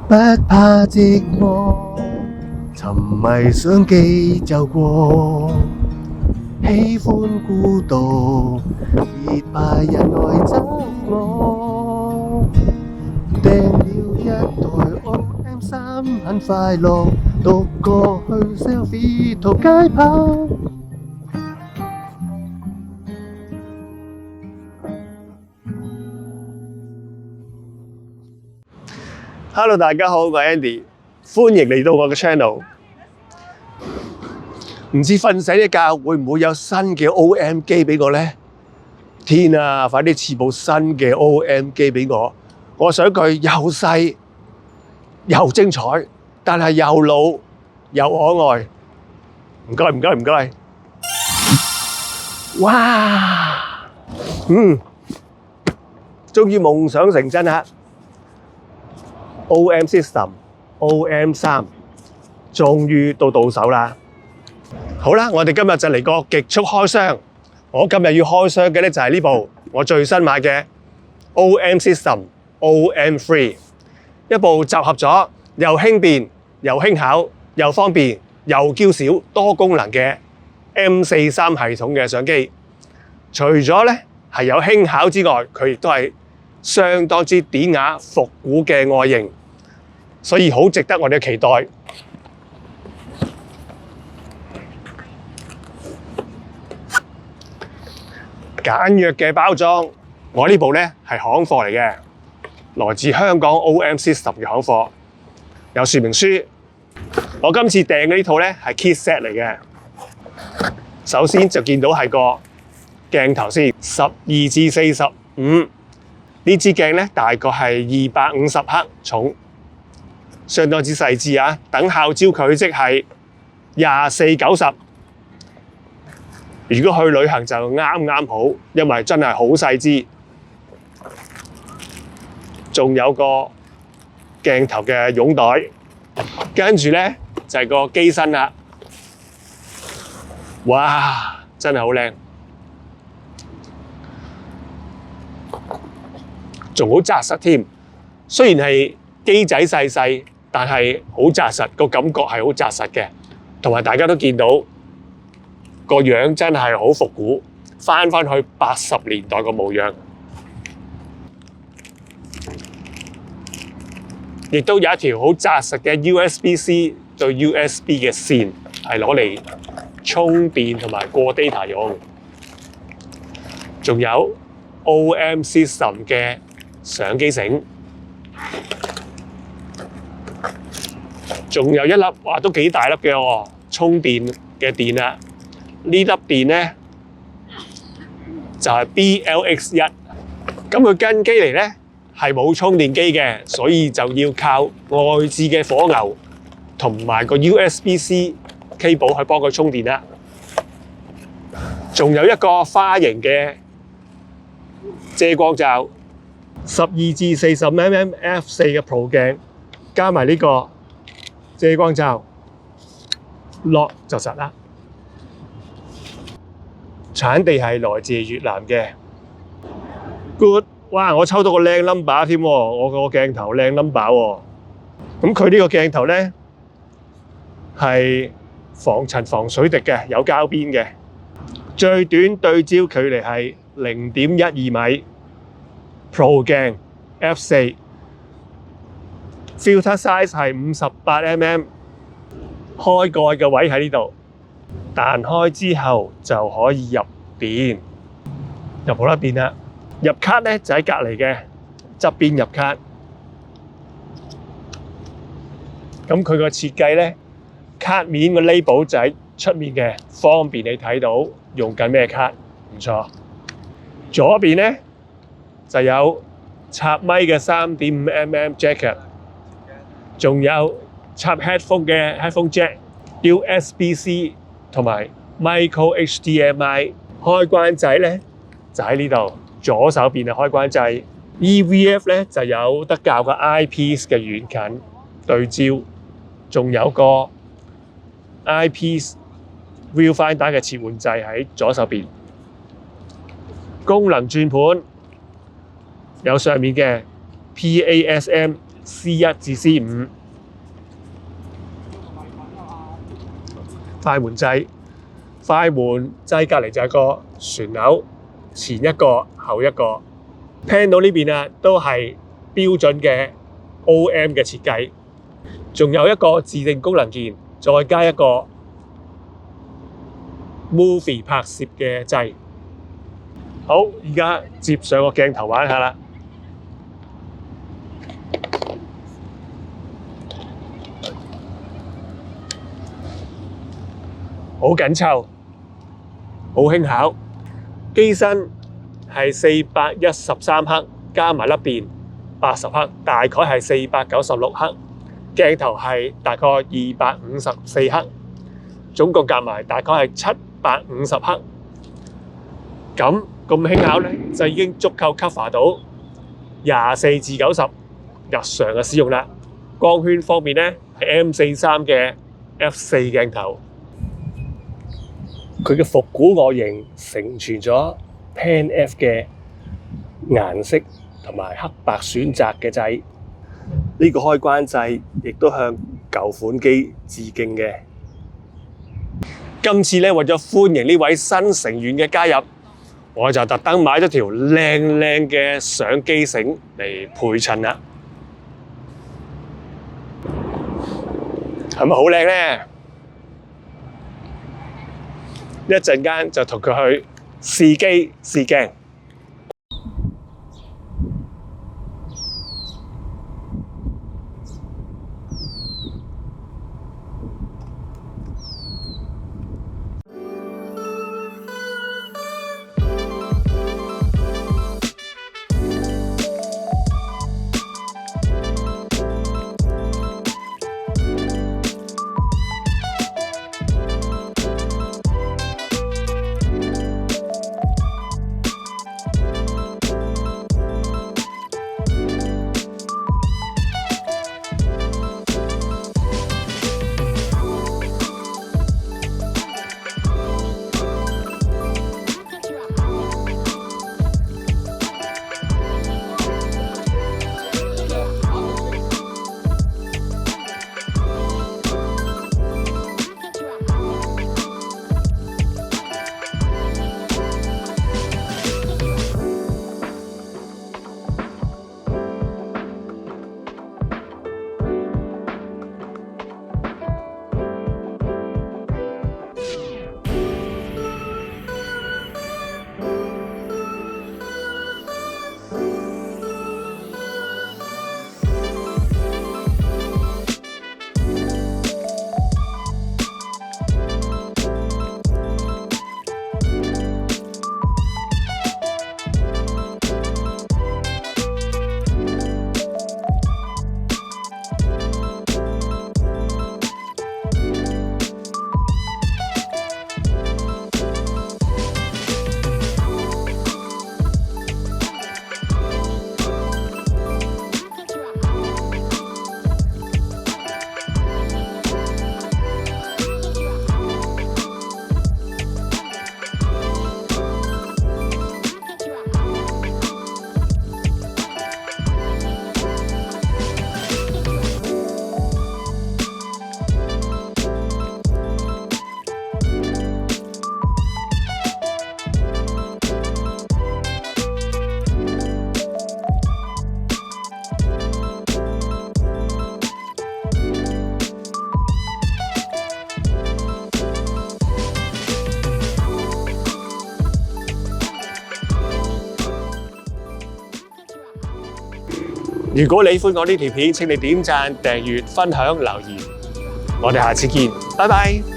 不怕寂寞，沉迷相機走過，喜歡孤獨，熱怕人來找我。訂了一台 OM3，很快樂，獨個去 selfie 圖街跑。Hello， 大家好，我係 Andy， 歡迎嚟到我嘅 channel。唔知瞓醒一覺會唔會有新嘅 OM 機俾我呢？天啊，快啲賜部新嘅 OM 機俾我！我想佢又細又精彩，但係又老又可愛。唔該唔該唔該。哇！終於夢想成真啦！ OM System OM3 終於到手啦！好啦，我哋今日就嚟個極速開箱。我今日要開箱嘅咧就係呢部我最新買嘅 OM System OM3， 一部集合咗又輕便又輕巧又方便又嬌小多功能嘅 M43 系統嘅相機。除咗咧係有輕巧之外，佢亦都係相當之典雅復古嘅外形，所以好值得我哋期待。簡約嘅包裝，我呢部呢係行貨嚟嘅，來自香港 OM System 嘅行貨，有說明書。我今次訂嘅呢套呢係 kit set 嚟嘅。首先就見到係個鏡頭先，12至45。呢支鏡咧大概係250克重，相當之細緻啊！等效焦距即係24-90。如果去旅行就啱好，因為真係好細緻。仲有個鏡頭嘅擁袋，跟住咧就係個機身啦。哇！真係好靚。仲好紮實添，雖然係機仔細細，但係好紮實，個感覺係好紮實嘅。同埋大家都見到個樣真係好復古，翻去80年代個模樣。亦都有一條好紮實嘅 USB-C 對 USB 嘅線，係攞嚟充電同埋過 data 用。仲有 OM System 嘅相機繩，仲有一粒，哇，都幾大粒嘅喎，充電嘅電啦。呢粒電呢就係 BLX1，咁佢跟機嚟呢係冇充電機嘅，所以就要靠外置嘅火牛同埋個 USB-C cable 去幫佢充電啦。仲有一個花型嘅遮光罩。12至40mm f4 嘅 Pro 鏡，加埋呢個遮光罩，落就實啦。產地係來自越南嘅。Good， 哇！我抽到個靚 number 添喎，我個鏡頭靚 number 喎。咁佢呢個鏡頭呢係防塵防水滴嘅，有膠邊嘅。最短對焦距離係0.12米。Pro 鏡 F4 filter size 係58mm， 開蓋嘅位喺呢度，彈開之後就可以入電，入好啦電啦。入卡咧就喺隔離嘅側邊入卡。咁佢個設計咧，卡面個 label 就喺出面嘅，方便你睇到用緊咩卡，唔錯。左邊咧就有插咪嘅3.5mm jacket， 仲有插 headphone 嘅 headphone jack、USB-C 同埋 micro HDMI。開關掣咧就喺呢度，左手邊嘅開關掣。EVF 咧就有得校個 eyepiece 嘅遠近對焦，仲有個 eyepiece viewfinder 嘅切換掣喺左手邊。功能轉盤有上面嘅 PASM C1 至 C5。快門掣，快門掣隔離就係個旋鈕，前一個後一個。Panel 呢邊啊，都係標準嘅 OM 嘅設計，仲有一個自定功能鍵，再加一個 Movie 拍攝嘅掣。好，而家接上個鏡頭玩下啦。好緊湊，好輕巧。機身係413克，加埋粒電80克，大概係496克。鏡頭係大概254克，總共夾埋大概係750克。咁輕巧咧，就已經足夠 cover 到24至90日常嘅使用啦。光圈方面咧，係 M43嘅 f4 鏡頭。佢嘅復古外形承傳咗 Pan F 嘅顏色同埋黑白選擇嘅掣，呢個開關掣亦都向舊款機致敬嘅。今次咧，為咗歡迎呢位新成員嘅加入，我就特登買咗條靚靚嘅相機繩嚟配襯啦。係咪好靚咧？一陣間就同佢去試機試鏡。如果你喜歡我呢條片，請你點讚、訂閱、分享、留言。我哋下次見，拜拜。